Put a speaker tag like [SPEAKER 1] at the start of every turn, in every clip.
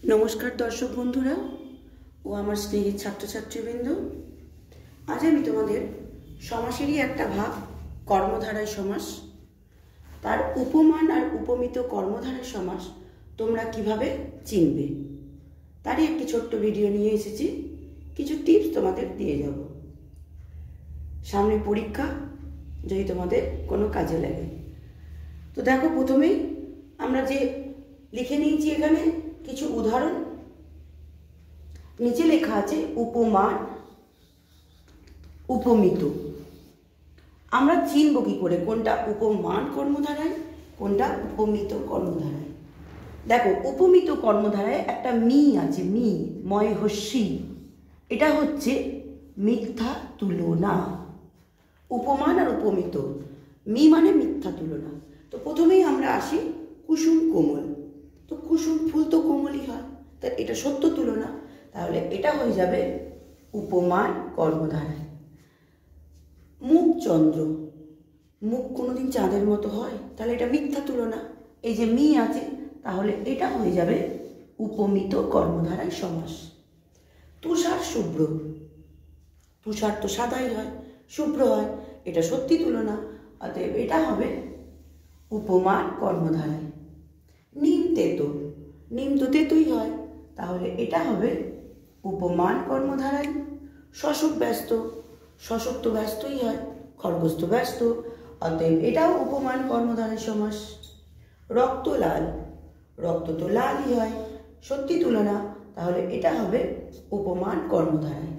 [SPEAKER 1] नमस्कार दर्शक बंधुरा ओ आमार स्नेहित छात्र छात्रीबृंद। आज आमि तोमादेर समासेरই একটা भाग কর্মধারয় समास तार उपमान और उपमित কর্মধারয় समास তোমরা কিভাবে চিনবে তারই একটি ছোট্ট ভিডিও নিয়ে এসেছি। কিছু টিপস তোমাদের দিয়ে যাব, সামনে পরীক্ষা যদি তোমাদের কোনো কাজে লাগে। তো দেখো, প্রথমেই আমরা যে লিখে নিয়েছি এখানে কিছু উদাহরণ। নিচে লেখা আছে উপমান উপমিত। আমরা চিনব কি করে কোনটা উপমান কর্মধারায় কোনটা উপমিত কর্মধারায়? দেখো, উপমিত কর্মধারায় একটা মি আছে, মি ময় হস্যি, এটা হচ্ছে মিথ্যা তুলনা। উপমান আর উপমিত, মি মানে মিথ্যা তুলনা। তো প্রথমেই আমরা আসি কুসুম কোমল। তো কুসুম ফুল তো কোমলই হয়, তা এটা সত্য তুলনা, তাহলে এটা হয়ে যাবে উপমান কর্মধারায়। মুখ চন্দ্র, মুখ কোনোদিন চাঁদের মতো হয়, তাহলে এটা মিথ্যা তুলনা। এই যে মি আছে, তাহলে এটা হয়ে যাবে উপমিত কর্মধারায় সমাস। তুষার শুভ্র, তুষার তো সাদাই হয়, শুভ্র হয়, এটা সত্যি তুলনা, অতএব এটা হবে উপমান কর্মধারায়। নিম তেতো, নিম তো তেতোই হয়, তাহলে এটা হবে উপমান কর্মধারায়। শশক ব্যস্ত, শশক তো ব্যস্তই হয়, খরগোশ তো ব্যস্ত, অতএব এটাও উপমান কর্মধারায় সমাস। রক্ত লাল, রক্ত তো লালই হয়, সত্যি তুলনা, তাহলে এটা হবে উপমান কর্মধারায়।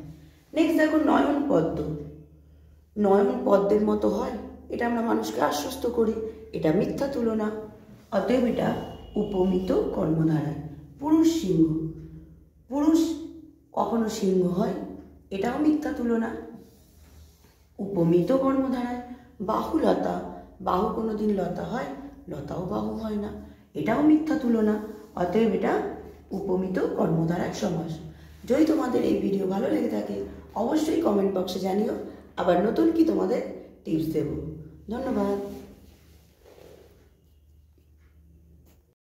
[SPEAKER 1] নেক্সট দেখো নয়ন পদ্ম, নয়ন পদ্মের মতো হয়, এটা আমরা মানুষকে আশ্বস্ত করি, এটা মিথ্যা তুলনা, অতএব এটা উপমিত কর্মধারায়। পুরুষ সিংহ, পুরুষ কখনো সিংহ হয়, এটাও মিথ্যা তুলনা, উপমিত কর্মধারায়। বাহুলতা, বাহু কোনোদিন লতা হয়, লতাও বাহু হয় না, এটাও মিথ্যা তুলনা, অতএব এটা উপমিত কর্মধারায় সমাস। যদি তোমাদের এই ভিডিও ভালো লেগে থাকে অবশ্যই কমেন্ট বক্সে জানিও, আবার নতুন কি তোমাদের টিপস দেব। ধন্যবাদ।